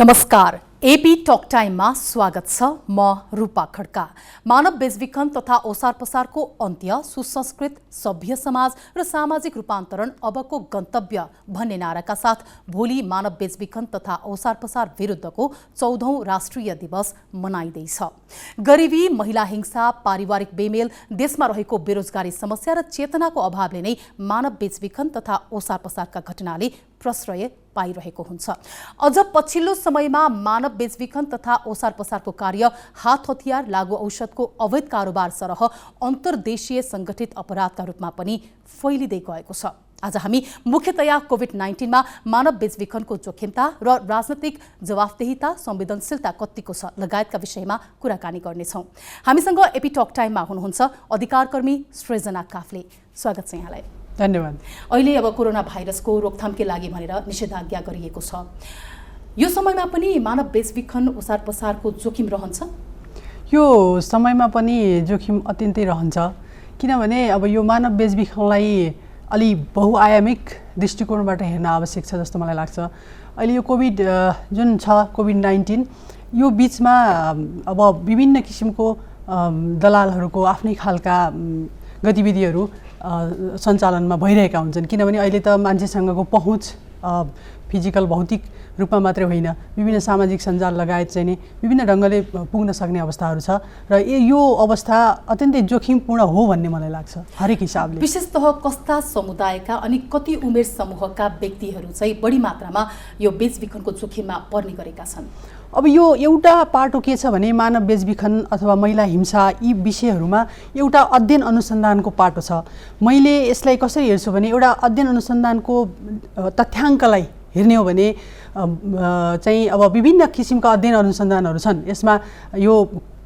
नमस्कार, AP talk टाइममा स्वागत छ। म रूपा खड्का। मानव बेचबिखन तथा ओसार पसारको अन्त्य, सुसंस्कृत सभ्य समाज र सामाजिक रूपान्तरण अबको गन्तव्य भन्ने नाराका साथ भोलि मानव बेचबिखन तथा ओसार पसार विरुद्धको 14औं राष्ट्रिय दिवस मनाइँदैछ। गरिबी, महिला हिंसा, पारिवारिक बेमेल, देशमा रहेको बेरोजगारी समस्या र चेतनाको अभावले नै मानव बेचबिखन तथा ओसार पसारका घटनाले प्रश्रय पाइरहेको हुन्छ। अझ पछिल्लो समयमा मानव बेचबिखन तथा ओसार पसारको कार्य हात हतियार, लागु औषधको अवैध कारोबार सरह अन्तर्देशीय संगठित अपराधका रूपमा पनि फैलिँदै गएको छ। आज हामी मुख्यतया कोभिड-19 मा मानव बेचबिखनको जोखिमता र राजनैतिक जवाफदेहिता, संवेदनशीलता कतिको छ लगायतका विषयमा कुराकानी गर्नेछौँ। हामीसँग एपी टक टाइममा हुनुहुन्छ अधिकारकर्मी सृजना काफले। स्वागत छ यहाँलाई। धन्यवाद। अहिले अब कोरोना भाइरसको रोकथामकै लागि भनेर निषेधाज्ञा गरिएको छ। यो समयमा पनि मानव बेचबिखन ओसार पसारको जोखिम रहन्छ? यो समयमा पनि जोखिम अत्यन्तै रहन्छ, किनभने अब यो मानव बेचबिखनलाई अलि बहुआयामिक दृष्टिकोणबाट हेर्न आवश्यक छ जस्तो मलाई लाग्छ। अहिले यो कोभिड जुन छ, कोभिड-19, यो बिचमा अब विभिन्न किसिमको दलालहरूको आफ्नै खालका गतिविधिहरू सञ्चालनमा भइरहेका हुन्छन्। किनभने अहिले त मान्छेसँगको पहुँच फिजिकल भौतिक रूपमा मात्रै होइन, विभिन्न सामाजिक सञ्जाल लगायत चाहिँ नि विभिन्न ढङ्गले पुग्न सक्ने अवस्थाहरू छ र यो अवस्था अत्यन्तै जोखिमपूर्ण हो भन्ने मलाई लाग्छ हरेक हिसाबले। विशेषतः कस्ता समुदायका अनि कति उमेर समूहका व्यक्तिहरू चाहिँ बढी मात्रामा यो बेचबिखनको जोखिममा पर्ने गरेका छन्? अब यो एउटा पाटो के छ भने मानव बेचबिखन अथवा महिला हिंसा, यी विषयहरूमा एउटा अध्ययन अनुसन्धानको पाटो छ। मैले यसलाई कसरी हेर्छु भने एउटा अध्ययन अनुसन्धानको तथ्याङ्कलाई हेर्ने हो भने चाहिँ अब विभिन्न किसिमका अध्ययन अनुसन्धानहरू छन्। यसमा यो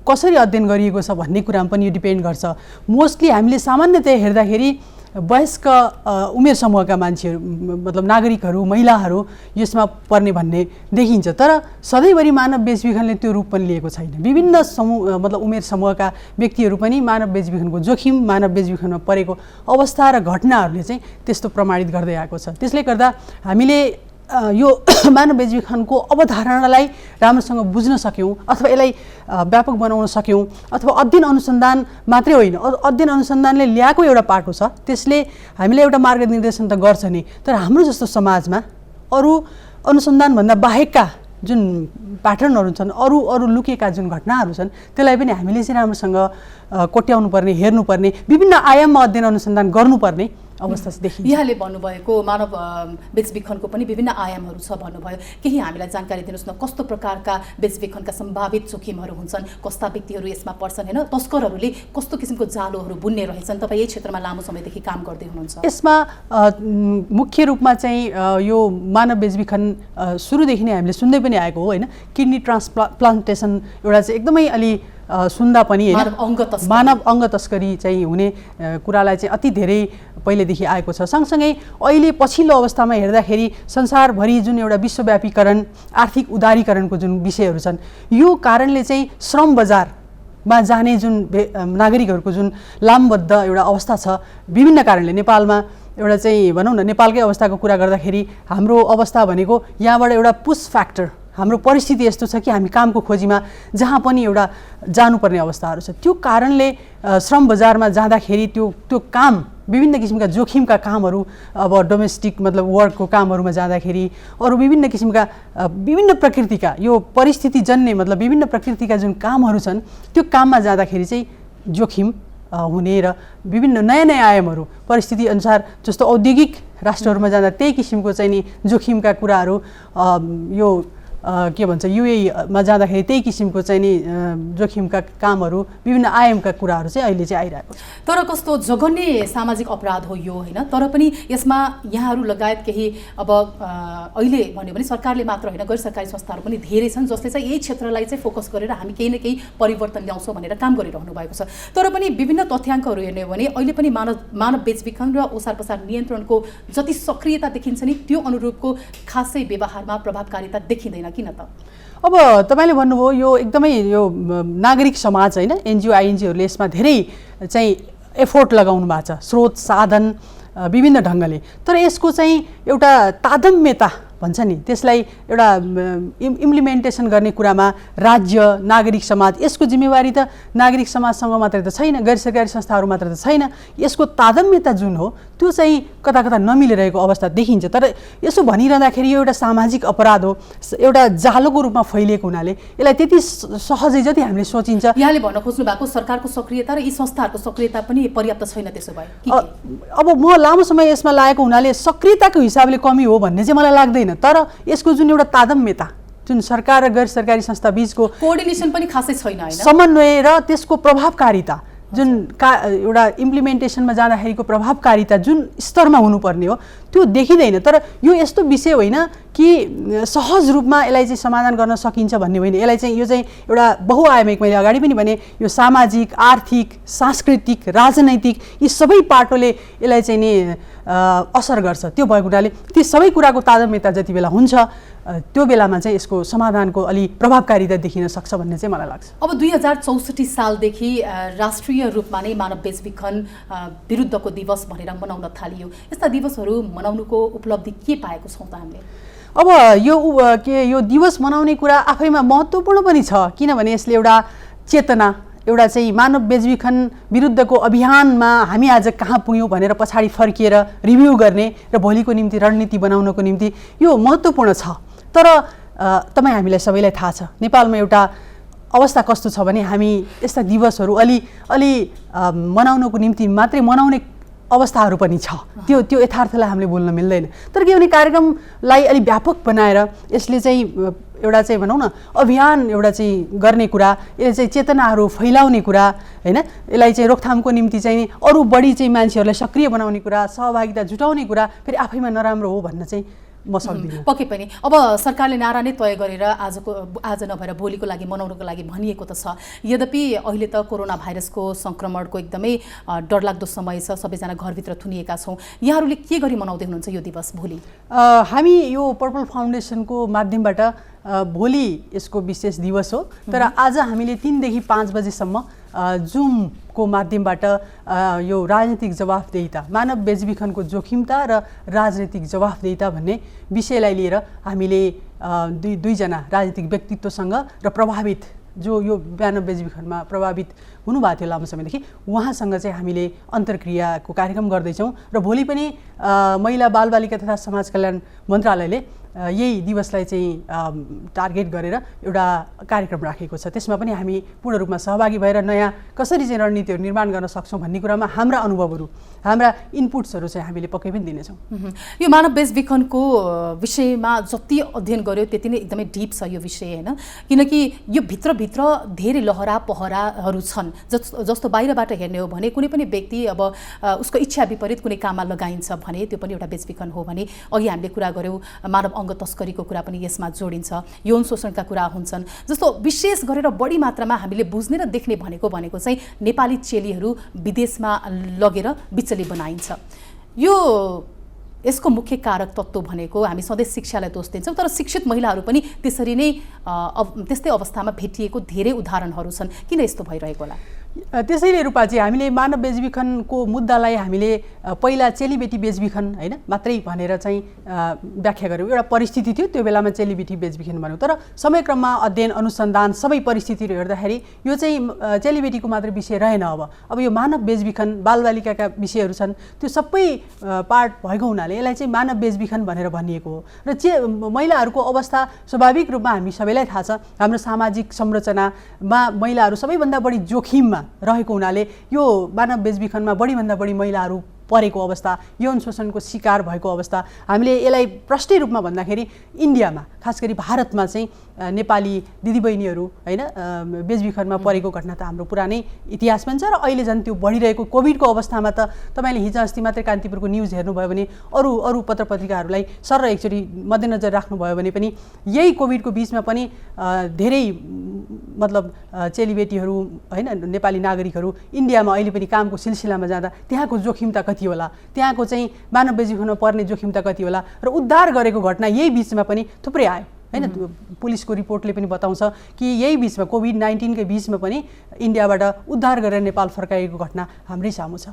कसरी अध्ययन गरिएको छ भन्ने कुरामा पनि यो डिपेन्ड गर्छ। मोस्टली हामीले सामान्यतया हेर्दाखेरि वयस्क उमेर समूहका मान्छेहरू, मतलब नागरिकहरू, महिलाहरू यसमा पर्ने भन्ने देखिन्छ। तर सधैँभरि मानव बेचबिखनले त्यो रूप पनि लिएको छैन। विभिन्न समूह मतलब उमेर समूहका व्यक्तिहरू पनि मानव बेचबिखनको जोखिम, मानव बेचबिखनमा परेको अवस्था र घटनाहरूले चाहिँ त्यस्तो प्रमाणित गर्दै आएको छ। त्यसले गर्दा हामीले यो मानव बेचबिखनको अवधारणालाई राम्रोसँग बुझ्न सक्यौँ अथवा यसलाई व्यापक बनाउन सक्यौँ, अथवा अध्ययन अनुसन्धान मात्रै होइन, अध्ययन अनुसन्धानले ल्याएको एउटा पाटो छ, त्यसले हामीलाई एउटा मार्गनिर्देशन त गर्छ नि। तर हाम्रो जस्तो समाजमा अरू अनुसन्धानभन्दा बाहेकका जुन प्याटर्नहरू छन्, अरू लुकेका जुन घटनाहरू छन्, त्यसलाई पनि हामीले चाहिँ राम्रोसँग कोट्याउनु पर्ने, हेर्नुपर्ने, विभिन्न आयाममा अध्ययन अनुसन्धान गर्नुपर्ने अवस्था देखिन्छ। यहाँले भन्नुभएको मानव बेचबिखनको पनि विभिन्न आयामहरू छ भन्नुभयो। केही हामीलाई जानकारी दिनुहोस् न, कस्तो प्रकारका बेचबिखनका सम्भावित जोखिमहरू हुन्छन्, कस्ता व्यक्तिहरू यसमा पर्छन्, होइन, तस्करहरूले कस्तो किसिमको जालोहरू बुन्ने रहेछन्? तपाईँ यही क्षेत्रमा लामो समयदेखि काम गर्दै हुनुहुन्छ। यसमा मुख्य रूपमा चाहिँ यो मानव बेचबिखन सुरुदेखि नै हामीले सुन्दै पनि आएको हो, होइन। किडनी ट्रान्सप्लान्टेसन एउटा चाहिँ एकदमै अलि सुन्दा पनि मानव अङ्ग तस्करी चाहिँ हुने कुरालाई चाहिँ अति धेरै पहिलेदेखि आएको छ। सँगसँगै अहिले पछिल्लो अवस्थामा हेर्दाखेरि संसारभरि जुन एउटा विश्वव्यापीकरण, आर्थिक उदारीकरणको जुन विषयहरू छन्, यो कारणले चाहिँ श्रम बजारमा जाने जुन नागरिकहरूको जुन लामबद्ध एउटा अवस्था छ, विभिन्न कारणले नेपालमा एउटा चाहिँ भनौँ न, नेपालकै अवस्थाको कुरा गर्दाखेरि हाम्रो अवस्था भनेको यहाँबाट एउटा पुश फ्याक्टर, हाम्रो परिस्थिति यस्तो छ कि हामी कामको खोजीमा जहाँ पनि एउटा जानुपर्ने अवस्थाहरू छ। त्यो कारणले श्रम बजारमा जाँदाखेरि त्यो काम, विभिन्न किसिमका जोखिमका कामहरू, अब डोमेस्टिक मतलब वर्कको कामहरूमा जाँदाखेरि अरू विभिन्न किसिमका विभिन्न प्रकृतिका यो परिस्थितिजन्य मतलब विभिन्न प्रकृतिका जुन कामहरू छन्, त्यो काममा जाँदाखेरि चाहिँ जोखिम हुने र विभिन्न नयाँ नयाँ आयामहरू परिस्थिति अनुसार, जस्तो औद्योगिक राष्ट्रहरूमा जाँदा त्यही किसिमको चाहिँ नि जोखिमका कुराहरू, यो के भन्छ युएईमा जाँदाखेरि त्यही किसिमको चाहिँ नि जोखिमका कामहरू, विभिन्न आयामका कुराहरू चाहिँ अहिले चाहिँ आइरहेको छ। तर कस्तो जघन्य सामाजिक अपराध हो यो, होइन, तर पनि यसमा यहाँहरू लगायत केही अब अहिले भन्यो भने सरकारले मात्र होइन, गैर सरकारी संस्थाहरू पनि धेरै छन् जसले चाहिँ यही क्षेत्रलाई चाहिँ फोकस गरेर हामी केही न केही परिवर्तन ल्याउँछौँ भनेर काम गरिरहनु भएको छ। तर पनि विभिन्न तथ्याङ्कहरू हेर्ने हो भने अहिले पनि मानव बेचबिखन र ओसार पसार नियन्त्रणको जति सक्रियता देखिन्छ नि, त्यो अनुरूपको खासै व्यवहारमा प्रभावकारिता देखिँदैन, किन त? अब तपाईले भन्नुभयो यो एकदमै यो नागरिक समाज, होइन, एनजिओ आइएनजिओहरूले यसमा धेरै चाहिँ एफोर्ट लगाउनु भएको छ, स्रोत साधन विभिन्न ढङ्गले। तर यसको चाहिँ एउटा तादम्यता भन्छ नि त्यसलाई एउटा इम्प्लिमेन्टेसन गर्ने कुरामा राज्य नागरिक समाज यसको जिम्मेवारी त नागरिक समाजसँग मात्रै त छैन, गैर सरकारी संस्थाहरू मात्र त छैन। यसको तादम्यता जुन हो त्यो चाहिँ कता कता नमिलिरहेको अवस्था देखिन्छ। तर यसो भनिरहँदाखेरि यो एउटा सामाजिक अपराध हो, एउटा जालोको रूपमा फैलिएको हुनाले यसलाई त्यति सहजै जति हामीले सोचिन्छ। यहाँले भन्न खोज्नु भएको सरकारको सक्रियता र यी संस्थाहरूको सक्रियता पनि पर्याप्त छैन त्यसो भए? अब म लामो समय यसमा लागेको हुनाले सक्रियताको हिसाबले कमी हो भन्ने चाहिँ मलाई लाग्दैन, तर यसको जुन एउटा तादम्यता जुन सरकार र गैर सरकारी संस्था बीचको कोअर्डिनेसन पनि खासै छैन हैन, समन्वय र त्यसको प्रभावकारिता जुन एउटा इम्प्लिमेन्टेसनमा जाँदाखेरिको प्रभावकारिता जुन स्तरमा हुनुपर्ने हो त्यो देखिँदैन। तर यो यस्तो विषय होइन कि सहज रूपमा यसलाई चाहिँ समाधान गर्न सकिन्छ भन्ने होइन। यसलाई चाहिँ यो चाहिँ एउटा बहुआयामिक, मैले अगाडि पनि भने यो सामाजिक, आर्थिक, सांस्कृतिक, राजनैतिक यी सबै पाटोले यसलाई चाहिँ नि असर गर्छ। त्यो भएको हुनाले ती सबै कुराको तादम्यता जति बेला हुन्छ त्यो बेलामा चाहिँ यसको समाधानको अलि प्रभावकारिता देखिन सक्छ भन्ने चाहिँ मलाई लाग्छ। अब 2064 सालदेखि राष्ट्रिय रूपमा नै मानव बेचबिखन विरुद्धको दिवस भनेर मनाउन थालियो। यस्ता दिवसहरू मनाउनुको उपलब्धि के पाएको छौँ त हामीले? अब यो दिवस मनाउने कुरा आफैमा महत्त्वपूर्ण पनि छ, किनभने यसले एउटा चेतना, एउटा चाहिँ मानव बेचबिखन विरुद्धको अभियानमा हामी आज कहाँ पुग्यौँ भनेर पछाडि फर्किएर रिभ्यू गर्ने र भोलिको निम्ति रणनीति बनाउनको निम्ति यो महत्त्वपूर्ण छ। तर हामीलाई सबैलाई थाहा छ नेपालमा एउटा अवस्था कस्तो छ भने हामी यस्ता दिवसहरू अलि मनाउनको निम्ति मात्रै मनाउने अवस्थाहरू पनि छ। त्यो यथार्थलाई हामीले भुल्न मिल्दैन। तर के भने कार्यक्रमलाई अलि व्यापक बनाएर यसले चाहिँ एउटा चाहिँ भनौँ न अभियान एउटा चाहिँ गर्ने कुरा, यसले चाहिँ चेतनाहरू फैलाउने कुरा हैन, यसलाई चाहिँ रोकथामको निम्ति चाहिँ अरू बढी चाहिँ मान्छेहरूलाई सक्रिय बनाउने कुरा, सहभागिता जुटाउने कुरा फेरि आफैमा नराम्रो हो भन्न चाहिँ म सक्दिनँ। पक्कै पनि अब सरकारले नारा नै तय गरेर आज नभएर भोलिको लागि मनाउनको लागि भनिएको त छ। यद्यपि अहिले त कोरोना भाइरसको सङ्क्रमणको एकदमै डरलाग्दो समय छ, सबैजना घरभित्र थुनिएका छौँ। यहाँहरूले के गरी मनाउँदै हुनुहुन्छ यो दिवस भोलि? हामी यो पर्पल फाउन्डेसनको माध्यमबाट भोलि यसको विशेष दिवस हो, तर आज हामीले 3 देखि 5 बजेसम्म जुमको माध्यमबाट यो राजनीतिक जवाफदेहिता, मानव बेचबिखनको जोखिमता र राजनीतिक जवाफदेहिता भन्ने विषयलाई लिएर हामीले दुईजना राजनीतिक व्यक्तित्वसँग र प्रभावित जो यो मानव बेचबिखनमा प्रभावित हुनुभएको थियो लामो समयदेखि उहाँसँग चाहिँ हामीले अन्तर्क्रियाको कार्यक्रम गर्दैछौँ। र भोलि पनि महिला बालबालिका तथा समाज कल्याण मन्त्रालयले यही दिवसलाई चाहिँ टार्गेट गरेर एउटा कार्यक्रम राखेको छ। त्यसमा पनि हामी पूर्ण रूपमा सहभागी भएर नयाँ कसरी चाहिँ रणनीतिहरू निर्माण गर्न सक्छौँ भन्ने कुरामा हाम्रा अनुभवहरू, हाम्रा इनपुट्सहरू चाहिँ हामीले पक्कै पनि दिनेछौँ। यो मानव बेचबिखनको विषयमा जति अध्ययन गर्यो त्यति नै एकदमै डिप छ यो विषय हैन, किनकि यो भित्रभित्र धेरै लहरा पहराहरू छन्। जस्तो बाहिरबाट हेर्ने हो भने कुनै पनि व्यक्ति अब उसको इच्छा विपरीत कुनै काममा लगाइन्छ भने त्यो पनि एउटा बेचबिखन हो भने, अघि हामीले कुरा गऱ्यौँ मानव अङ्ग तस्करीको कुरा पनि यसमा जोडिन्छ, यौन शोषणका कुरा हुन्छन्। जस्तो विशेष गरेर बढी मात्रामा हामीले बुझ्ने र देख्ने भनेको चाहिँ नेपाली चेलीहरू विदेशमा लगेर बिचली बनाइन्छ। यसको मुख्य कारक तत्त्व भनेको हामी सधैँ शिक्षालाई दोष दिन्छौँ, तर शिक्षित महिलाहरू पनि त्यसरी नै त्यस्तै अवस्थामा भेटिएको धेरै उदाहरणहरू छन्। किन यस्तो भइरहेको होला? त्यसैले रूपाजी हामीले मानव बेचबिखनको मुद्दालाई हामीले पहिला चेलीबेटी बेचबिखन हैन मात्रै भनेर चाहिँ व्याख्या गर्यौँ। एउटा परिस्थिति थियो, त्यो बेलामा चेलीबेटी बेचबिखन भन्यौँ, तर समयक्रममा अध्ययन अनुसन्धान सबै परिस्थितिहरू हेर्दाखेरि यो चाहिँ चेलीबेटीको मात्र विषय रहेन। अब यो मानव बेचबिखन बालबालिकाका विषयहरू छन्, त्यो सबै पार्ट भएको हुनाले यसलाई चाहिँ मानव बेचबिखन भनेर भनिएको हो। र महिलाहरूको अवस्था स्वाभाविक रूपमा हामी सबैलाई थाहा छ, हाम्रो सामाजिक संरचनामा महिलाहरू सबैभन्दा बढी जोखिममा रहेको हुनाले यो मानव बेचबिखनमा बढीभन्दा बढी महिलाहरू परेको अवस्था, यौन शोषणको शिकार भएको अवस्था हामीले यसलाई प्रष्टै रूपमा भन्दाखेरि इन्डियामा खास गरी भारतमा चाहिँ नेपाली दिदीबहिनीहरू हैन बेचबिखनमा परेको घटना त हाम्रो पुरानै इतिहास पनि छ र अहिले झन् त्यो बढिरहेको कोभिडको अवस्थामा त तपाईँले हिजो अस्ति मात्रै कान्तिपुरको न्युज हेर्नुभयो भने अरू पत्रपत्रिकाहरूलाई सर एकचोटि मध्यनजर राख्नुभयो भने पनि यही कोभिडको बिचमा पनि धेरै मतलब चेलीबेटीहरू हैन नेपाली नागरिकहरू इन्डियामा अहिले पनि कामको सिलसिलामा जाँदा त्यहाँको जोखिमता कति होला, त्यहाँको चाहिँ मानव बेचबिखनमा पर्ने जोखिमता कति होला र उद्धार गरेको घटना यही बिचमा पनि थुप्रै आयो हैन। पुलिसको रिपोर्टले पनि बताउँछ कि यही बिचमा कोभिड-19 कै बिचमा पनि इन्डियाबाट उद्धार गरेर नेपाल फर्काएको घटना हाम्रै सामु छ।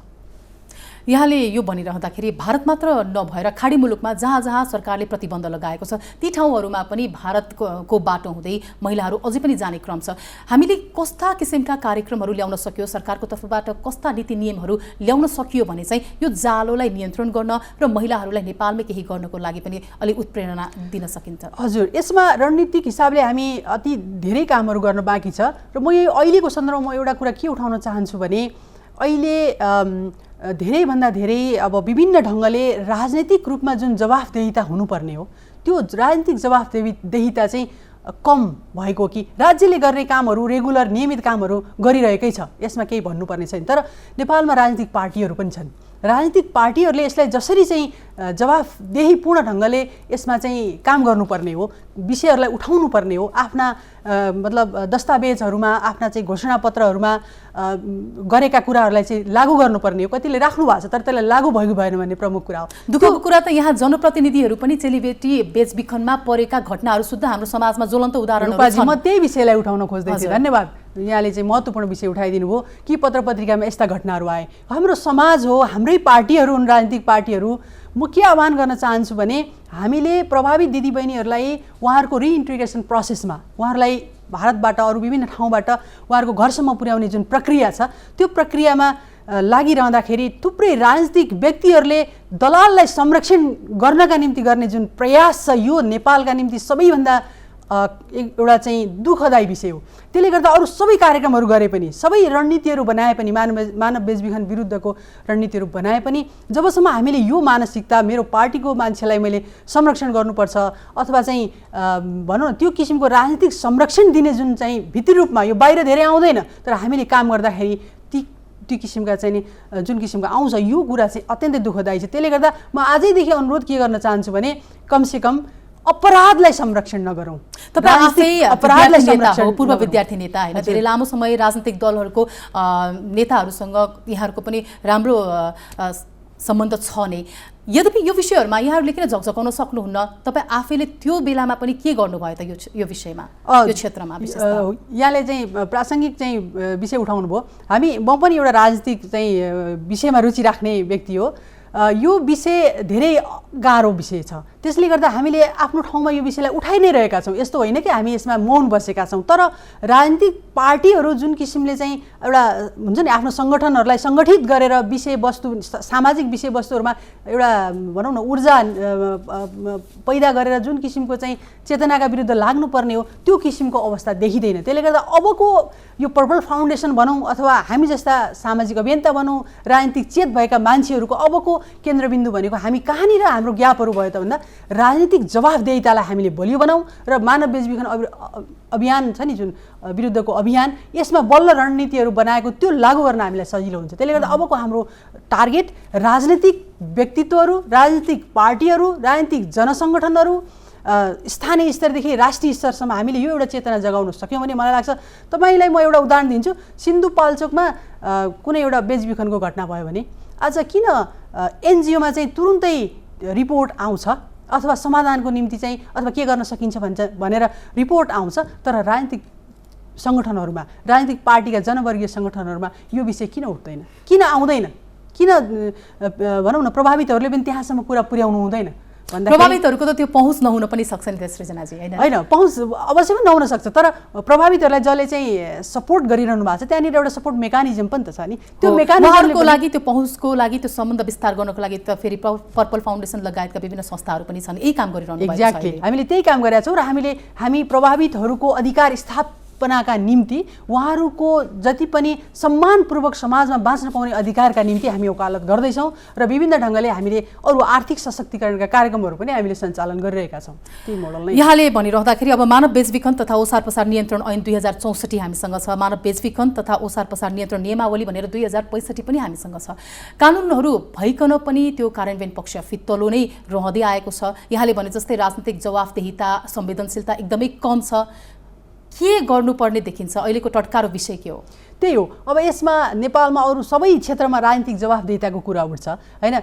यहाँले यो भनिरहँदाखेरि भारत मात्र नभएर खाडी मुलुकमा जहाँ जहाँ सरकारले प्रतिबन्ध लगाएको छ ती ठाउँहरूमा पनि भारतको बाटो हुँदै महिलाहरू अझै पनि जाने क्रम छ। हामीले कस्ता किसिमका कार्यक्रमहरू ल्याउन सक्यो, सरकारको तर्फबाट कस्ता नीति नियमहरू ल्याउन सकियो भने चाहिँ यो जालोलाई नियन्त्रण गर्न र महिलाहरूलाई नेपालमै केही गर्नको लागि पनि अलि उत्प्रेरणा दिन सकिन्छ? हजुर, यसमा रणनीतिक हिसाबले हामी अति धेरै कामहरू गर्न बाँकी छ र म यही अहिलेको सन्दर्भमा एउटा कुरा के उठाउन चाहन्छु भने अहिले धेरैभन्दा धेरै अब विभिन्न ढङ्गले राजनैतिक रूपमा जुन जवाफदेहिता हुनुपर्ने हो त्यो राजनीतिक जवाफदेहिता चाहिँ कम भएको कि राज्यले गर्ने कामहरू रेगुलर नियमित कामहरू गरिरहेकै छ, यसमा केही भन्नुपर्ने छैन। तर नेपालमा राजनीतिक पार्टीहरू पनि छन्। राजनीतिक पार्टीहरूले यसलाई जसरी चाहिँ जवाफदेहीपूर्ण ढङ्गले यसमा चाहिँ काम गर्नुपर्ने हो, विषयहरूलाई उठाउनु पर्ने हो, आफ्ना मतलब दस्तावेजहरूमा आफ्ना चाहिँ घोषणापत्रहरूमा गरेका कुराहरूलाई चाहिँ लागू गर्नुपर्ने हो। कतिले राख्नु भएको छ तर त्यसलाई लागू भएको भएन भन्ने प्रमुख कुरा हो। दुःखको कुरा त यहाँ जनप्रतिनिधिहरू पनि चेलीबेटी बेचबिखनमा परेका घटनाहरू शुद्ध हाम्रो समाजमा ज्वलन्त उदाहरणहरू छन्। म त्यही विषयलाई उठाउन खोज्दै थिएँ। धन्यवाद, यहाँले चाहिँ महत्त्वपूर्ण विषय उठाइदिनु भयो कि पत्र पत्रिकामा यस्ता घटनाहरू आए। हाम्रो समाज हो, हाम्रै पार्टीहरू हुन् राजनीतिक पार्टीहरू। म के आह्वान गर्न चाहन्छु भने हामीले प्रभावित दिदीबहिनीहरूलाई उहाँहरूको रिइन्टिग्रेसन प्रोसेसमा उहाँहरूलाई भारतबाट अरू विभिन्न ठाउँबाट उहाँहरूको घरसम्म पुर्याउने जुन प्रक्रिया छ त्यो प्रक्रियामा लागिरहँदाखेरि थुप्रै राजनीतिक व्यक्तिहरूले दलाललाई संरक्षण गर्नका निम्ति गर्ने जुन प्रयास छ यो नेपालका निम्ति सबैभन्दा एउटा चाहिँ दुःखदायी विषय हो। त्यसले गर्दा अरू सबै कार्यक्रमहरू गरे पनि, सबै रणनीतिहरू बनाए पनि, मानव बेचबिखन विरुद्धको रणनीतिहरू बनाए पनि जबसम्म हामीले यो मानसिकता मेरो पार्टीको मान्छेलाई मैले संरक्षण गर्नुपर्छ अथवा चाहिँ भनौँ न त्यो किसिमको राजनीतिक संरक्षण दिने जुन चाहिँ भित्री रूपमा यो बाहिर धेरै आउँदैन तर हामीले काम गर्दाखेरि त्यो किसिमका चाहिँ नि जुन किसिमको आउँछ यो कुरा चाहिँ अत्यन्तै दुःखदायी छ। त्यसले गर्दा म आजैदेखि अनुरोध के गर्न चाहन्छु भने कमसेकम अपराधलाई संरक्षण नगरौँ। तपाईँ आफै अपराधलाई संरक्षण पूर्व विद्यार्थी नेता हैन, धेरै लामो समय राजनीतिक दलहरूको नेताहरूसँग यहाँहरूको पनि राम्रो सम्बन्ध छ नै। यद्यपि यो विषयहरूमा यहाँहरूले किन झकझकाउन सक्नुहुन्न? तपाईँ आफैले त्यो बेलामा पनि के गर्नुभयो त यो विषयमा, यो क्षेत्रमा? यहाँले चाहिँ प्रासङ्गिक चाहिँ विषय उठाउनु भयो। म पनि एउटा राजनीतिक चाहिँ विषयमा रुचि राख्ने व्यक्ति हो। यो विषय धेरै गाह्रो विषय छ, त्यसले गर्दा हामीले आफ्नो ठाउँमा यो विषयलाई उठाइ नै रहेका छौँ। यस्तो होइन कि हामी यसमा मौन बसेका छौँ। तर राजनीतिक पार्टीहरू जुन किसिमले चाहिँ एउटा हुन्छ नि आफ्नो सङ्गठनहरूलाई सङ्गठित गरेर विषयवस्तु सामाजिक विषयवस्तुहरूमा एउटा भनौँ न ऊर्जा पैदा गरेर जुन किसिमको चाहिँ चेतनाका विरुद्ध लाग्नुपर्ने हो त्यो किसिमको अवस्था देखिँदैन। त्यसले गर्दा अबको यो पर्पल फाउन्डेसन भनौँ अथवा हामी जस्ता सामाजिक अभियन्ता भनौँ राजनीतिक चेत भएका मान्छेहरूको अबको केन्द्रबिन्दु भनेको हामी कहाँनिर हाम्रो ग्यापहरू भयो त भन्दा राजनीतिक जवाफदेहितालाई हामीले बलियो बनाऊँ र मानव बेचबिखन अभियान छ नि जुन विरुद्धको अभियान यसमा बल्ल रणनीतिहरू बनाएको त्यो लागू गर्न हामीलाई सजिलो हुन्छ। त्यसले गर्दा अबको हाम्रो टार्गेट राजनीतिक व्यक्तित्वहरू, राजनीतिक पार्टीहरू, राजनीतिक जनसङ्गठनहरू स्थानीय स्तरदेखि राष्ट्रिय स्तरसम्म हामीले यो एउटा चेतना जगाउन सक्यौँ भने मलाई लाग्छ। तपाईँलाई म एउटा उदाहरण दिन्छु। सिन्धुपाल्चोकमा कुनै एउटा बेचबिखनको घटना भयो भने आज किन एनजिओमा चाहिँ तुरुन्तै रिपोर्ट आउँछ अथवा समाधानको निम्ति चाहिँ अथवा के गर्न सकिन्छ भनेर रिपोर्ट आउँछ तर राजनीतिक सङ्गठनहरूमा राजनीतिक पार्टीका जनवर्गीय सङ्गठनहरूमा यो विषय किन उठ्दैन, किन आउँदैन, किन भनौँ न प्रभावितहरूले पनि त्यहाँसम्म कुरा पुर्याउनु हुँदैन? प्रभावितहरूको त त्यो पहुँच नहुन पनि सक्छ नि सृजनाजी, होइन पहुँच अवश्य पनि नहुन सक्छ तर प्रभावितहरूलाई जसले चाहिँ सपोर्ट गरिरहनु भएको छ त्यहाँनिर एउटा सपोर्ट मेकानिजम पनि त छ नि। त्यो मेकानिजमको लागि त्यो पहुँचको लागि त्यो सम्बन्ध विस्तार गर्नको लागि त फेरि पर्पल फाउन्डेसन लगायतका विभिन्न संस्थाहरू पनि छन्, यही काम गरिरहनु भएको छ। एक्ज्याक्टली, हामीले त्यही काम गरेका छौँ र हामी प्रभावितहरूको अधिकार स्थापनाका निम्ति उहाँहरूको जति पनि सम्मानपूर्वक समाजमा बाँच्न पाउने अधिकारका निम्ति हामी वकालत गर्दैछौँ र विभिन्न ढङ्गले हामीले अरू आर्थिक सशक्तिकरणका कार्यक्रमहरू पनि हामीले सञ्चालन गरिरहेका छौँ। त्यही मोडल नै यहाँले भनिरहँदाखेरि अब मानव बेचबिखन तथा ओसार पसार नियन्त्रण ऐन 2064 हामीसँग छ, मानव बेचबिखन तथा ओसार पसार नियन्त्रण नियमावली भनेर 2065 पनि हामीसँग छ। कानुनहरू भइकन पनि त्यो कार्यान्वयन पक्ष फित्तलो नै रहँदै आएको छ। यहाँले भने जस्तै राजनीतिक जवाफदेहिता संवेदनशीलता एकदमै कम छ। के गर्नुपर्ने देखिन्छ? अहिलेको टटकारो विषय के हो? त्यही हो। अब यसमा नेपालमा अरू सबै क्षेत्रमा राजनीतिक जवाफदेहिताको कुरा उठ्छ होइन।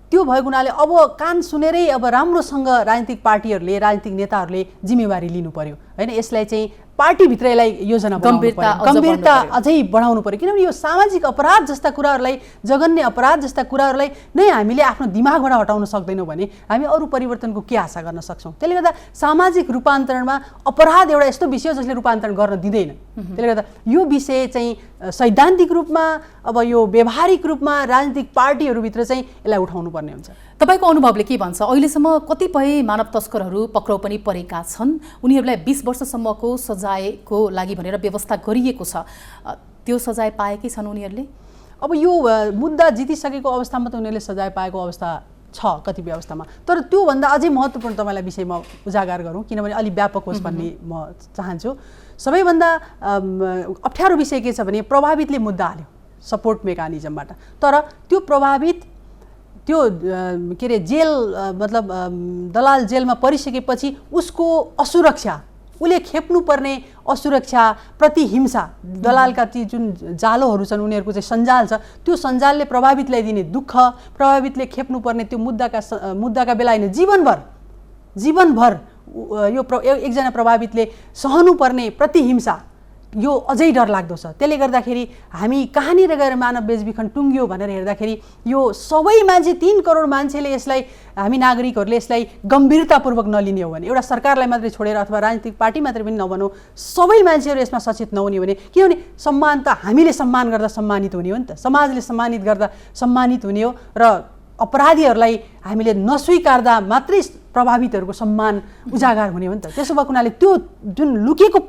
त्यो भएको हुनाले अब कान सुनेरै अब राम्रोसँग राजनीतिक पार्टीहरूले राजनीतिक नेताहरूले जिम्मेवारी लिनु पर्यो होइन। यसलाई चाहिँ पार्टीभित्र यसलाई योजना गम्भीरता अझै बढाउनु पर्यो किनभने यो सामाजिक अपराध जस्ता कुराहरूलाई जघन्य अपराध जस्ता कुराहरूलाई नै हामीले आफ्नो दिमागबाट हटाउन सक्दैनौँ भने हामी अरू परिवर्तनको के आशा गर्न सक्छौँ। त्यसले गर्दा सामाजिक रूपान्तरणमा अपराध एउटा यस्तो विषय हो जसले रूपान्तरण गर्न दिँदैन। त्यसले गर्दा यो विषय चाहिँ सैद्धान्तिक रूपमा अब यो व्यावहारिक रूपमा राजनीतिक पार्टीहरूभित्र चाहिँ यसलाई उठाउनु पर्ने हुन्छ। तपाईको अनुभवले के भन्छ? अहिलेसम्म कतिपय मानव तस्करहरू पक्राउ पनि परेका छन्, उनीहरूलाई 20 वर्षसम्मको सजायको लागि भनेर व्यवस्था गरिएको छ, त्यो सजाय पाएकै छन् उनीहरूले? अब यो मुद्दा जितिसकेको अवस्थामा त उनीहरूले सजाय पाएको अवस्था छ कतिपय अवस्थामा, तर त्योभन्दा अझै महत्त्वपूर्ण तपाईँलाई विषयमा उजागर गरौँ किनभने अलि व्यापक होस् भन्ने म चाहन्छु। सबैभन्दा अप्ठ्यारो विषय के छ भने प्रभावितले मुद्दा हाल्यो सपोर्ट मेकानिजमबाट, तर त्यो प्रभावित त्यो के अरे जेल मतलब दलाल जेलमा परिसकेपछि उसको असुरक्षा, उसले खेप्नुपर्ने असुरक्षा प्रति हिंसा, दलालका ती जुन जालोहरू छन् उनीहरूको चाहिँ सञ्जाल छ, त्यो सञ्जालले प्रभावितलाई दिने दुःख, प्रभावितले खेप्नुपर्ने त्यो मुद्दाका बेला होइन जीवनभर यो एकजना प्रभावितले सहनुपर्ने प्रतिहिंसा यो अझै डरलाग्दो छ। त्यसले गर्दाखेरि हामी कहाँनिर गएर मानव बेचबिखन टुङ्गियो भनेर हेर्दाखेरि यो सबै मान्छे 3 करोड मान्छेले यसलाई, हामी नागरिकहरूले यसलाई गम्भीरतापूर्वक नलिने हो भने, एउटा सरकारलाई मात्रै छोडेर अथवा राजनीतिक पार्टी मात्रै पनि नभनौँ, सबै मान्छेहरू यसमा सचेत नहुने भने, किनभने सम्मान त हामीले सम्मान गर्दा सम्मानित हुने हो नि त, समाजले सम्मानित गर्दा सम्मानित हुने हो र अपराधीहरूलाई हामीले नस्वीकार्दा मात्रै प्रभावितहरूको सम्मान उजागर हुने हो नि त। त्यसो भएको हुनाले त्यो जुन लुकेको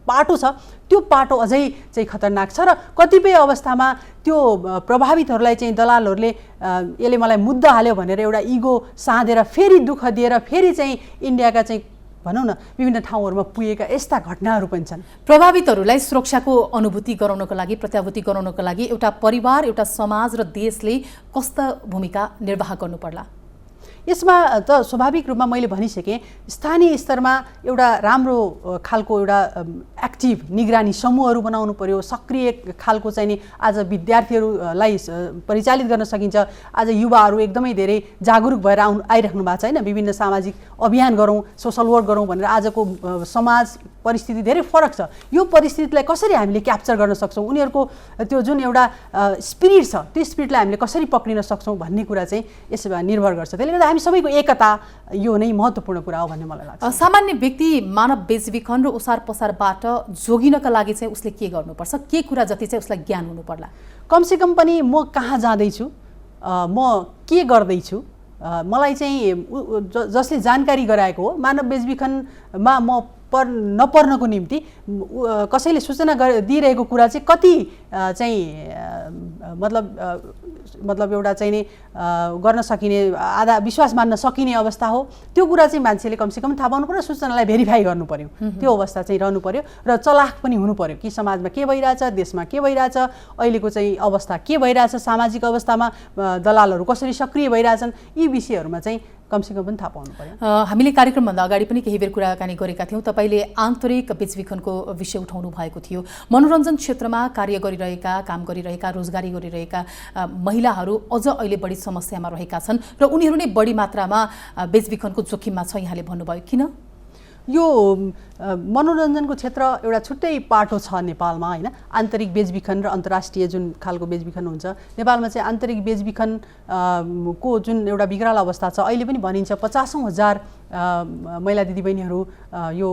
पाटो छ त्यो पाटो अझै चाहिँ खतरनाक छ र कतिपय अवस्थामा त्यो प्रभावितहरूलाई चाहिँ दलालहरूले यसले मलाई मुद्दा हाल्यो भनेर एउटा इगो साँधेर फेरि दुःख दिएर फेरि चाहिँ इन्डियाका चाहिँ भनौँ न विभिन्न ठाउँहरूमा पुगेका यस्ता घटनाहरू पनि छन्। प्रभावितहरूलाई सुरक्षाको अनुभूति गराउनको लागि, प्रत्याभूति गराउनको लागि एउटा परिवार, एउटा समाज र देशले कस्ता भूमिका निर्वाह गर्नु पर्ला? यसमा त स्वाभाविक रूपमा मैले भनिसकेँ, स्थानीय स्तरमा एउटा राम्रो खालको एउटा एक्टिभ निगरानी समूहहरू बनाउनु पर्यो, सक्रिय खालको चाहिँ नि आज विद्यार्थीहरूलाई परिचालित गर्न सकिन्छ। आज युवाहरू एकदमै धेरै जागरुक भएर आइराख्नु भएको छ होइन, विभिन्न सामाजिक अभियान गरौँ, सोसल वर्क गरौँ भनेर। आजको समाज परिस्थिति धेरै फरक छ, यो परिस्थितिलाई कसरी हामीले क्याप्चर गर्न सक्छौँ, उनीहरूको त्यो जुन एउटा स्पिरिट छ त्यो स्पिरिटलाई हामीले कसरी पक्रिन सक्छौँ भन्ने कुरा चाहिँ यसमा निर्भर गर्छ। त्यसले गर्दा हामी सबैको एकता यो नै महत्त्वपूर्ण कुरा हो भन्ने मलाई लाग्छ। सामान्य व्यक्ति मानव बेचबिखन र ओसार पसारबाट जोगिनका लागि चाहिँ उसले के गर्नुपर्छ, के कुरा जति चाहिँ उसलाई ज्ञान हुनु पर्ला? कमसेकम पनि म कहाँ जाँदैछु, म के गर्दैछु, मलाई चाहिँ जसले जानकारी गराएको हो, मानव बेचबिखनमा म नपर्नको निम्ति कसैले सूचना दिइरहेको कुरा चाहिँ कति चाहिँ मतलब एउटा चाहिँ नि गर्न सकिने, आधा विश्वास मान्न सकिने अवस्था हो, त्यो कुरा चाहिँ मान्छेले कमसेकम थाहा पाउनु पर्यो, सूचनालाई भेरिफाई गर्नु पर्यो, त्यो अवस्था चाहिँ रहनु पर्यो र चलाख पनि हुनु पर्यो कि समाजमा के भइरहेछ, देशमा के भइरहेछ, अहिलेको चाहिँ अवस्था के भइरहेछ, सामाजिक अवस्थामा दलालहरू कसरी सक्रिय भइरहेछन्, यी विषयहरूमा चाहिँ कमसेकम पनि थाहा पाउनु पर्यो। हामीले कार्यक्रमभन्दा अगाडि पनि केही बेर कुराकानी गरेका थियौँ, तपाईँले आन्तरिक बेचबिखनको विषय उठाउनु भएको थियो। मनोरञ्जन क्षेत्रमा कार्य गरिरहेका, काम गरिरहेका, रोजगारी गरिरहेका महिलाहरू अझ अहिले बढी समस्यामा रहेका छन् र उनीहरू नै बढी मात्रामा बेचबिखनको जोखिममा छ, यहाँले भन्नुभयो, किन? यो मनोरञ्जनको क्षेत्र एउटा छुट्टै पाटो छ नेपालमा होइन। आन्तरिक बेचबिखन र अन्तर्राष्ट्रिय जुन खालको बेचबिखन हुन्छ, नेपालमा चाहिँ आन्तरिक बेचबिखन को जुन एउटा बिग्राल अवस्था छ, अहिले पनि भनिन्छ 50,000 महिला दिदीबहिनीहरू यो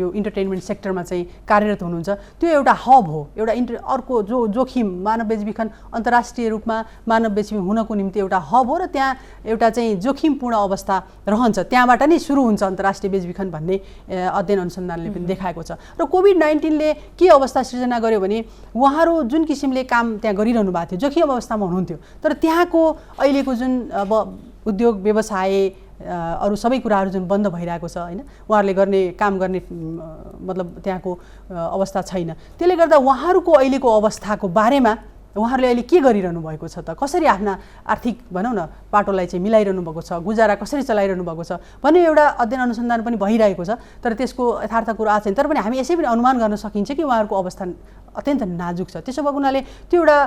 इन्टरटेनमेन्ट सेक्टरमा चाहिँ कार्यरत हुनुहुन्छ। त्यो एउटा हब हो, एउटा अर्को जो जोखिम मानव बेचबिखन अन्तर्राष्ट्रिय रूपमा मानव बेचबिखन हुनको निम्ति एउटा हब हो र त्यहाँ एउटा चाहिँ जोखिमपूर्ण अवस्था रहन्छ, त्यहाँबाट नै सुरु हुन्छ अन्तर्राष्ट्रिय बेचबिखन भन्ने अध्ययन अनुसन्धानले पनि देखाएको छ। र कोभिड-19ले के अवस्था सृजना गर्यो भने उहाँहरू जुन किसिमले काम त्यहाँ गरिरहनु भएको थियो, जोखिम अवस्थामा हुनुहुन्थ्यो, तर त्यहाँको अहिलेको जुन अब उद्योग व्यवसाय अरू सबै कुराहरू जुन बन्द भइरहेको छ होइन, उहाँहरूले काम गर्ने मतलब त्यहाँको अवस्था छैन। त्यसले गर्दा उहाँहरूको अहिलेको अवस्थाको बारेमा उहाँहरूले अहिले के गरिरहनु भएको छ त, कसरी आफ्ना आर्थिक भनौँ न पाटोलाई चाहिँ मिलाइरहनु भएको छ, गुजारा कसरी चलाइरहनु भएको छ भन्ने एउटा अध्ययन अनुसन्धान पनि भइरहेको छ, तर त्यसको यथार्थ कुरा आएको छैन। तर पनि हामी यसै पनि अनुमान गर्न सकिन्छ कि उहाँहरूको अवस्था अत्यन्त नाजुक छ। त्यसो भएको हुनाले त्यो एउटा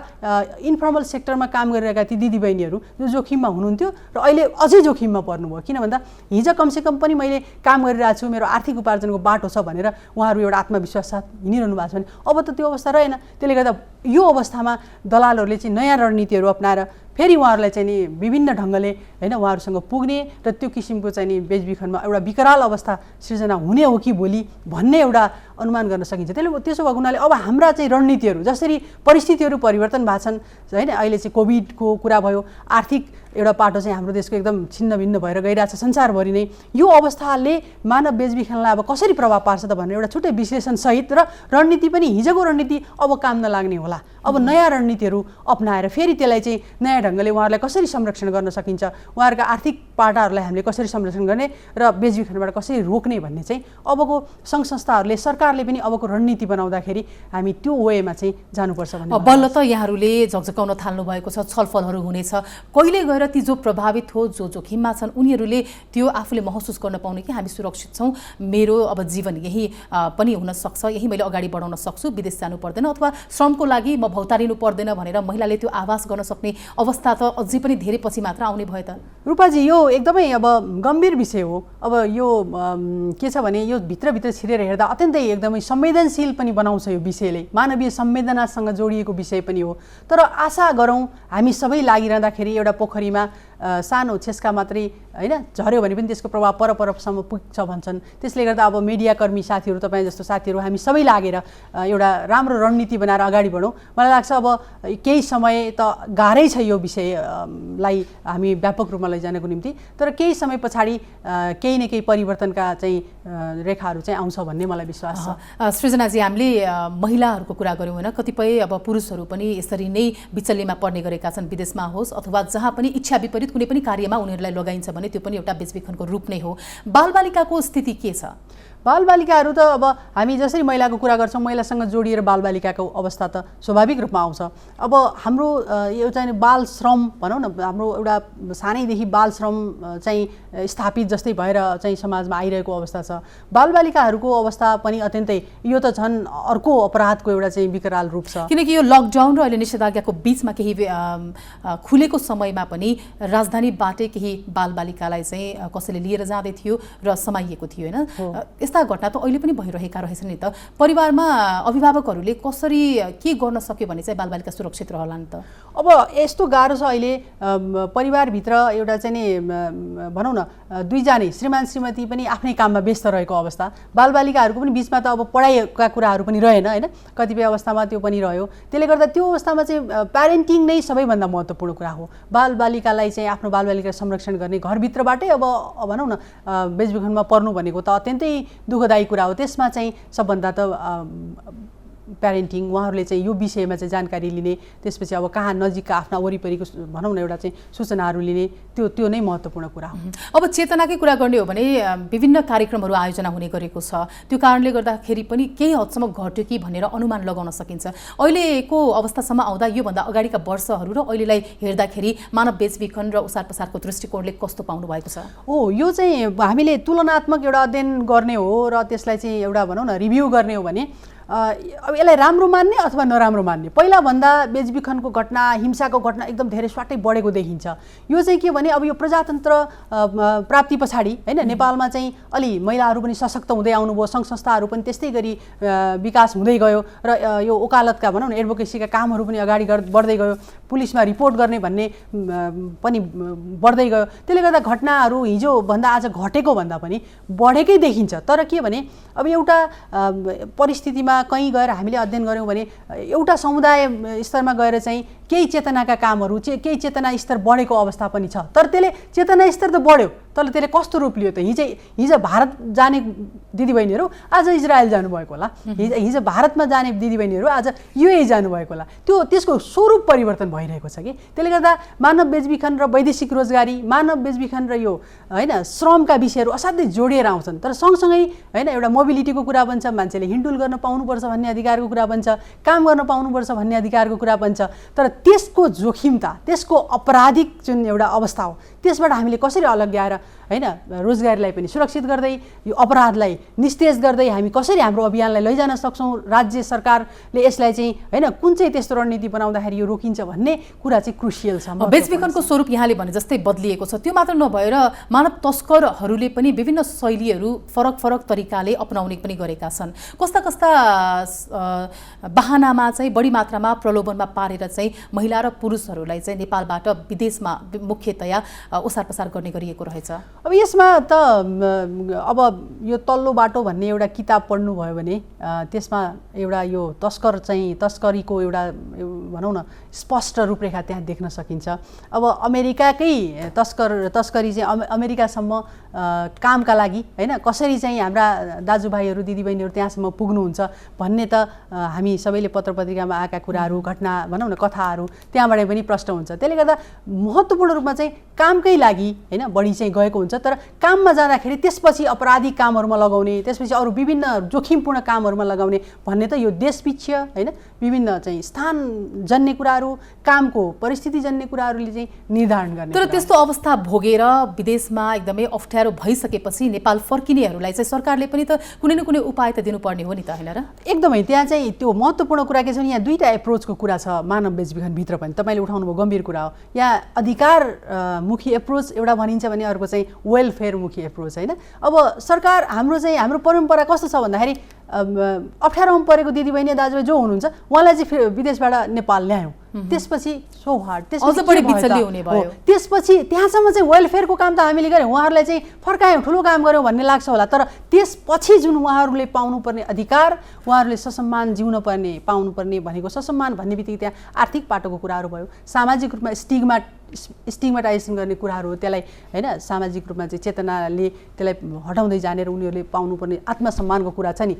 इन्फर्मल सेक्टरमा काम गरिरहेका ती दिदीबहिनीहरू जो जोखिममा हुनुहुन्थ्यो र अहिले अझै जोखिममा पर्नुभयो। किन भन्दा हिजो कमसेकम पनि मैले काम गरिरहेको छु, मेरो आर्थिक उपार्जनको बाटो छ भनेर उहाँहरू एउटा आत्मविश्वास साथ हिँडिरहनु भएको छ भने अब त त्यो अवस्था रहेन। त्यसले गर्दा यो अवस्थामा दलालहरूले चाहिँ नयाँ रणनीतिहरू अपनाएर फेरि उहाँहरूलाई चाहिँ नि विभिन्न ढङ्गले होइन उहाँहरूसँग पुग्ने र त्यो किसिमको चाहिँ नि बेचबिखनमा एउटा विकराल अवस्था सृजना हुने हो कि भोलि भन्ने एउटा अनुमान गर्न सकिन्छ। त्यसो भएको हुनाले अब हाम्रा चाहिँ रणनीतिहरू जसरी परिस्थितिहरू परिवर्तन भएको छन् होइन, अहिले चाहिँ कोभिडको कुरा भयो, आर्थिक एउटा पाटो चाहिँ हाम्रो देशको एकदम छिन्न भिन्न भएर गइरहेछ संसारभरि नै। यो अवस्थाले मानव बेचबिखनलाई अब कसरी प्रभाव पार्छ त भनेर एउटा छुट्टै विश्लेषणसहित र रणनीति पनि हिजोको रणनीति अब काम नलाग्ने होला। अब नयाँ रणनीतिहरू अप्नाएर फेरि त्यसलाई चाहिँ नयाँ ढङ्गले उहाँहरूलाई कसरी संरक्षण गर्न सकिन्छ, उहाँहरूका आर्थिक पाटाहरूलाई हामीले कसरी संरक्षण गर्ने र बेचबिखनबाट कसरी रोक्ने भन्ने चाहिँ अबको सङ्घ संस्थाहरूले सरकारले पनि अबको रणनीति बनाउँदाखेरि हामी त्यो वेमा चाहिँ जानुपर्छ भन्ने। बल्ल त यहाँहरूले झकझकाउन थाल्नु भएको छ, छलफलहरू हुनेछ। कहिले गएर ती जो प्रभावित हो, जो जोखिममा छन् उनीहरूले त्यो आफूले महसुस गर्न पाउने कि हामी सुरक्षित छौँ, मेरो अब जीवन यही पनि हुनसक्छ, यही मैले अगाडि बढाउन सक्छु, विदेश जानु पर्दैन अथवा श्रमको लागि म भौतारिनु पर्दैन भनेर महिलाले त्यो आभास गर्न सक्ने अवस्था त अझै पनि धेरै पछि मात्र आउने भयो त। रूपाजी यो एकदमै अब गम्भीर विषय हो। अब यो के छ भने यो भित्रभित्र छिरेर हेर्दा अत्यन्तै एकदमै संवेदनशील पनि बनाउँछ यो विषयले, मानवीय संवेदनासँग जोडिएको विषय पनि हो। तर आशा गरौँ हामी सबै लागिरहँदाखेरि एउटा पोखरीमा सानो छेस्का मात्रै होइन झऱ्यो भने पनि त्यसको प्रभाव परसम्म पुग्छ भन्छन्। त्यसले गर्दा अब मिडियाकर्मी साथीहरू, तपाईँ जस्तो साथीहरू हामी सबै लागेर एउटा राम्रो रणनीति बनाएर अगाडि बढौँ। मलाई लाग्छ अब केही समय त गाह्रै छ यो विषयलाई हामी व्यापक रूपमा लैजानको निम्ति, तर केही समय पछाडि केही न केही परिवर्तनका चाहिँ रेखाहरू चाहिँ आउँछ भन्ने मलाई विश्वास छ। सृजनाजी, हामीले महिलाहरूको कुरा गऱ्यौँ होइन, कतिपय अब पुरुषहरू पनि यसरी नै बिचल्लीमा पर्ने गरेका छन्, विदेशमा होस् अथवा जहाँ पनि इच्छा विपरीत कुनै पनि कार्यमा उनीहरूलाई लगाइन्छ भने त्यो पनि एउटा बेचबिखनको रूप नै हो। बालबालिकाको स्थिति के छ? बालबालिकाहरू त अब हामी जसरी महिलाको कुरा गर्छौँ, महिलासँग जोडिएर बालबालिकाको अवस्था त स्वाभाविक रूपमा आउँछ। अब हाम्रो यो चाहिँ बाल श्रम भनौँ न, हाम्रो एउटा सानैदेखि बाल श्रम चाहिँ स्थापित जस्तै भएर चाहिँ समाजमा आइरहेको अवस्था छ। बालबालिकाहरूको अवस्था पनि अत्यन्तै यो त झन् अर्को अपराधको एउटा चाहिँ विकराल रूप छ। किनकि यो लकडाउन र अहिले निषेधाज्ञाको बिचमा केही खुलेको समयमा पनि राजधानीबाटै केही बालबालिकालाई चाहिँ कसैले लिएर जाँदै थियो र समाइएको थियो होइन। यस्ता घटना त अहिले पनि भइरहेका रहेछन् नि त। परिवारमा अभिभावकहरूले कसरी के गर्न सक्यो भने चाहिँ बालबालिका सुरक्षित रहलान् त? अब यस्तो गाह्रो छ अहिले परिवारभित्र एउटा चाहिँ नि भनौँ न दुईजना श्रीमान श्रीमती पनि आफ्नै काममा व्यस्त रहेको अवस्था, बालबालिकाहरूको पनि बिचमा त अब पढाइका कुराहरू पनि रहेन होइन, कतिपय अवस्थामा त्यो पनि रह्यो। त्यसले गर्दा त्यो अवस्थामा चाहिँ प्यारेन्टिङ नै सबैभन्दा महत्त्वपूर्ण कुरा हो। बालबालिकालाई चाहिँ आफ्नो बालबालिका संरक्षण गर्ने घरभित्रबाटै अब भनौँ न बेचबिखनमा पर्नु भनेको त अत्यन्तै दुःखदायी कुरा हो। त्यसमा चाहिँ सबभन्दा त प्यारेन्टिङ उहाँहरूले चाहिँ यो विषयमा चाहिँ जानकारी लिने, त्यसपछि अब कहाँ नजिकका आफ्ना वरिपरिको भनौँ न एउटा चाहिँ सूचनाहरू लिने, त्यो नै महत्त्वपूर्ण कुरा हो। अब चेतनाकै कुरा गर्ने हो भने विभिन्न कार्यक्रमहरू आयोजना हुने गरेको छ, त्यो कारणले गर्दाखेरि पनि केही हदसम्म घट्यो कि भनेर अनुमान लगाउन सकिन्छ। अहिलेको अवस्थासम्म आउँदा योभन्दा अगाडिका वर्षहरू र अहिलेलाई हेर्दाखेरि मानव बेचबिखन र उसार पसारको दृष्टिकोणले कस्तो पाउनु भएको छ? यो चाहिँ हामीले तुलनात्मक एउटा अध्ययन गर्ने हो र त्यसलाई चाहिँ एउटा भनौँ न रिभ्यू गर्ने हो भने अब यसलाई राम्रो मान्ने अथवा नराम्रो मान्ने, पहिलाभन्दा बेचबिखनको घटना, हिंसाको घटना एकदम धेरै स्वाटै बढेको देखिन्छ। यो चाहिँ के भने अब यो प्रजातन्त्र प्राप्ति पछाडि होइन नेपालमा चाहिँ अलि महिलाहरू पनि सशक्त हुँदै आउनुभयो, सङ्घ संस्थाहरू पनि त्यस्तै गरी विकास हुँदै गयो र यो वकालतका भनौँ न एडभोकेसीका कामहरू पनि अगाडि बढ्दै गयो, पुलिसमा रिपोर्ट गर्ने भन्ने पनि बढ्दै गयो। त्यसले गर्दा घटनाहरू हिजोभन्दा आज घटेको भन्दा पनि बढेकै देखिन्छ। तर के भने अब एउटा परिस्थितिमा कहीँ गएर हामीले अध्ययन गऱ्यौँ भने एउटा समुदाय स्तरमा गएर चाहिँ केही चेतनाका कामहरू, केही चेतना स्तर बढेको अवस्था पनि छ। तर त्यसले चेतना स्तर त बढ्यो, तर त्यसले कस्तो रूप लियो त? हिजो भारत जाने दिदीबहिनीहरू आज इजरायल जानुभएको होला, हिजो भारतमा जाने दिदीबहिनीहरू आज युए जानुभएको होला। त्यसको स्वरूप परिवर्तन भइरहेको छ कि। त्यसले गर्दा मानव बेचबिखन र वैदेशिक रोजगारी, मानव बेचबिखन र यो होइन श्रमका विषयहरू असाध्यै जोडिएर आउँछन्। तर सँगसँगै होइन एउटा मोबिलिटीको कुरा पनि छ, मान्छेले हिँडडुल गर्न पाउनु पाउनुपर्छ भन्ने अधिकारको कुरा बन्छ, काम गर्न पाउनुपर्छ भन्ने अधिकारको कुरा बन्छ। तर त्यसको जोखिमता, त्यसको आपराधिक जुन एउटा अवस्था हो, त्यसबाट हामीले कसरी अलग ल्याएर हैन रोजगारीलाई पनि सुरक्षित गर्दै यो अपराधलाई निस्तेज गर्दै हामी कसरी हाम्रो अभियानलाई लैजान सक्छौँ, राज्य सरकारले यसलाई चाहिँ हैन कुन चाहिँ त्यस्तो रणनीति बनाउँदाखेरि यो रोकिन्छ भन्ने कुरा चाहिँ क्रुसियल छ। बेचबिखनको स्वरूप यहाँले भने जस्तै बदलिएको छ। त्यो मात्र नभएर मानव तस्करहरूले पनि विभिन्न शैलीहरू फरक फरक तरिकाले अपनाउने पनि गरेका छन्। कस्ता कस्ता बहानामा चाहिँ बढी मात्रामा प्रलोभनमा पारेर चाहिँ महिला र पुरुषहरूलाई चाहिँ नेपालबाट विदेशमा मुख्यतया ओसार पसार गर्ने गरिएको रहेछ। अब यसमा त अब यो तल्लो बाटो भन्ने एउटा किताब पढ्नुभयो भने त्यसमा एउटा यो तस्करीको एउटा भनौँ न स्पष्ट रूपरेखा त्यहाँ देख्न सकिन्छ। अब अमेरिकाकै तस्करी चाहिँ अमेरिकासम्म कामका लागि हैन कसरी चाहिँ हाम्रा दाजुभाइहरू दिदीबहिनीहरू त्यहाँसम्म पुग्नुहुन्छ भन्ने त हामी सबैले पत्रपत्रिकामा आएका कुराहरू घटना भनौँ न कथाहरू त्यहाँबाट पनि प्रष्ट हुन्छ। त्यसले गर्दा महत्त्वपूर्ण रूपमा चाहिँ कामकै लागि हैन बढी चाहिँ गएको हुन्छ। तर काममा जाँदाखेरि त्यसपछि अपराधिक कामहरूमा लगाउने, त्यसपछि अरू विभिन्न जोखिमपूर्ण कामहरूमा लगाउने भन्ने त यो देशपिच्छे हैन विभिन्न चाहिँ स्थानजन्य कुराहरू, कामको परिस्थितिजन्य कुराहरूले चाहिँ निर्धारण गर्ने। तर त्यस्तो अवस्था भोगेर विदेशमा एकदमै अप्ठ्यारो भइसकेपछि नेपाल फर्किनेहरूलाई चाहिँ सरकारले पनि त कुनै न कुनै उपाय त दिनुपर्ने हो नि त, हैन र? एकदमै त्यहाँ चाहिँ त्यो महत्त्वपूर्ण कुरा के छ भने यहाँ दुईटा एप्रोचको कुरा छ मानव बेचबिखनभित्र पनि। तपाईँले उठाउनुभयो गम्भीर कुरा हो। यहाँ अधिकारमुखी एप्रोच एउटा भनिन्छ भने अर्को चाहिँ वेलफेयरमुखी एप्रोच हैन। अब सरकार हाम्रो परम्परा कस्तो छ भन्दाखेरि अप्ठ्यारोमा परेको दिदीबहिनी दाजुभाइ जो हुनुहुन्छ उहाँलाई चाहिँ विदेशबाट नेपाल ल्यायौँ, त्यसपछि सो हार्ड, त्यसपछि त्यहाँसम्म चाहिँ वेलफेयरको काम त हामीले गऱ्यौँ, उहाँहरूलाई चाहिँ फर्कायौँ, ठुलो काम गऱ्यौँ भन्ने लाग्छ होला। तर त्यसपछि जुन उहाँहरूले पाउनुपर्ने अधिकार, उहाँहरूले ससम्मान जिउन पाउनुपर्ने भनेको ससम्मान भन्ने बित्तिकै त्यहाँ आर्थिक पाटोको कुराहरू भयो, सामाजिक रूपमा स्टिगमाटाइजेसन गर्ने कुराहरू हो, त्यसलाई हैन सामाजिक रूपमा चाहिँ चेतनाले त्यसलाई हटाउँदै जाने र उनीहरूले पाउनुपर्ने आत्मसम्मानको कुरा छ नि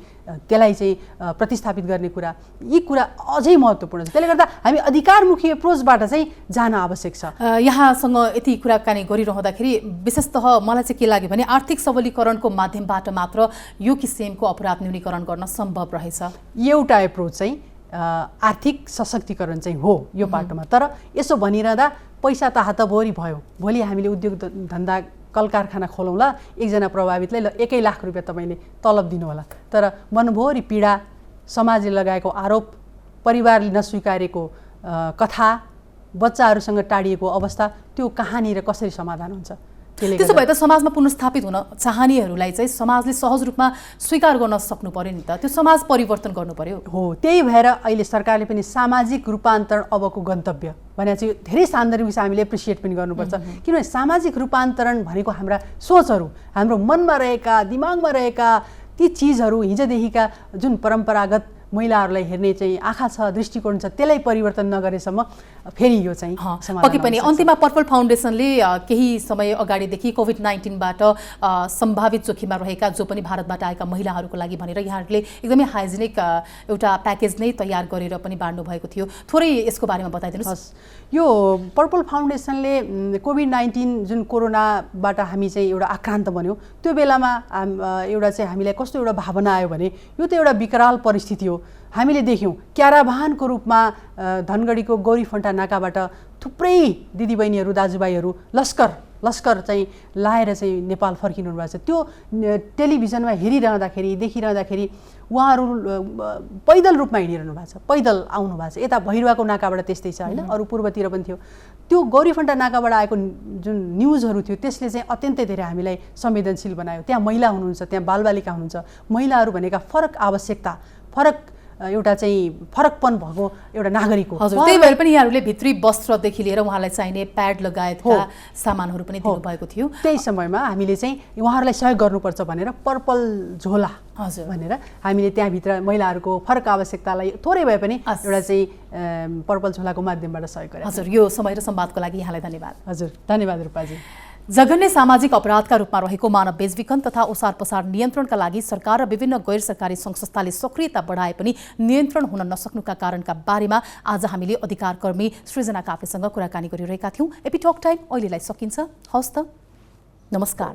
त्यसलाई चाहिँ प्रतिस्थापित गर्ने कुरा, यी कुरा अझै महत्त्वपूर्ण छ। त्यसले गर्दा हामी अधिकारमुखी एप्रोचबाट चाहिँ जान आवश्यक छ। यहाँसँग यति कुराकानी गरिरहँदाखेरि विशेषतः मलाई चाहिँ के लाग्यो भने आर्थिक सबलीकरणको माध्यमबाट मात्र यो किसिमको अपराध न्यूनीकरण गर्न सम्भव रहेछ। एउटा एप्रोच चाहिँ आर्थिक सशक्तिकरण चाहिँ हो यो बाटोमा। तर यसो भनिरहँदा पैसा त हातभरि भयो, भोलि हामीले उद्योग धन्दा कल कारखाना खोलौँला, एकजना प्रभावितलाई ल 1 लाख रुपियाँ तपाईँले तलब दिनु होला, तर मनभरि पीडा, समाजले लगाएको आरोप, परिवारले नस्वीकारेको कथा, बच्चाहरूसँग टाढिएको अवस्था, त्यो कहाँनिर कसरी समाधान हुन्छ? त्यसो भए त समाजमा पुनर्स्थापित हुन चाहनेहरूलाई चाहिँ समाजले सहज रूपमा स्वीकार गर्न सक्नु पर्यो नि त, त्यो समाज परिवर्तन गर्नु पर्यो। हो, त्यही भएर अहिले सरकारले पनि सामाजिक रूपान्तरण अबको गन्तव्य भने चाहिँ धेरै सान्दर्भिक हामीले एप्रिसिएट पनि गर्नुपर्छ। किनभने सामाजिक रूपान्तरण भनेको हाम्रा सोचहरू, हाम्रो मनमा रहेका, दिमागमा रहेका ती चिजहरू, हिजोदेखिका जुन परम्परागत महिलाहरूलाई हेर्ने चाहिँ आँखा छ, दृष्टिकोण छ, त्यसलाई परिवर्तन नगरेसम्म फेरि यो चाहिँ पक्कै पनि। अन्त्यमा पर्पल फाउन्डेसनले केही समय अगाडिदेखि कोभिड-19बाट सम्भावित जोखिममा रहेका जो पनि भारतबाट आएका महिलाहरूको लागि भनेर यहाँहरूले एकदमै हाइजेनिक एउटा प्याकेज नै तयार गरेर पनि बाँड्नु भएको थियो। थोरै यसको बारेमा बताइदिनुहोस्। यो पर्पल फाउन्डेसनले कोभिड-19 जुन कोरोनाबाट हामी चाहिँ एउटा आक्रान्त बन्यौँ, त्यो बेलामा एउटा चाहिँ हामीलाई कस्तो एउटा भावना आयो भने यो त एउटा विकराल परिस्थिति हो। हामीले देख्यौँ क्याराभानको रूपमा धनगढीको गौरीफन्टा नाकाबाट थुप्रै दिदीबहिनीहरू दाजुभाइहरू लस्कर चाहिँ लाएर चाहिँ नेपाल फर्किनु भएको छ। त्यो टेलिभिजनमा देखिरहँदाखेरि उहाँहरू पैदल रूपमा हिँडिरहनु भएको छ, पैदल आउनु भएको छ। यता भैरवाको नाकाबाट त्यस्तै छ हैन, अरू पूर्वतिर पनि थियो। त्यो गौरीफन्टा नाकाबाट आएको जुन न्युजहरू थियो त्यसले चाहिँ अत्यन्तै धेरै हामीलाई संवेदनशील बनायो। त्यहाँ महिला हुनुहुन्छ, त्यहाँ बालबालिका हुनुहुन्छ, महिलाहरू भनेका फरक आवश्यकता, एउटा चाहिँ फरकपन भएको एउटा नागरिक हो। हजुर, त्यही भएर पनि यहाँहरूले भित्री वस्त्रदेखि लिएर उहाँलाई चाहिने प्याड लगायतका सामानहरू पनि दिनुभएको थियो। त्यही समयमा हामीले चाहिँ उहाँहरूलाई सहयोग गर्नुपर्छ भनेर पर्पल झोला भनेर हामीले त्यहाँभित्र महिलाहरूको फरक आवश्यकतालाई थोरै भए पनि एउटा चाहिँ पर्पल झोलाको माध्यमबाट सहयोग गरे। हजुर, यो समय र संवादको लागि यहाँलाई धन्यवाद। हजुर, धन्यवाद रूपाजी। जघन्य सामाजिक अपराधका रूपमा रहेको मानव बेचबिखन तथा ओसार पसार नियन्त्रणका लागि सरकार र विभिन्न गैर सरकारी सङ्घ संस्थाले सक्रियता बढाए पनि नियन्त्रण हुन नसक्नुका कारणका बारेमा आज हामीले अधिकारकर्मी सृजना काफ्लेसँग कुराकानी गरिरहेका थियौँ। एपी टक टाइम अहिलेलाई सकिन्छ। हवस् त, नमस्कार।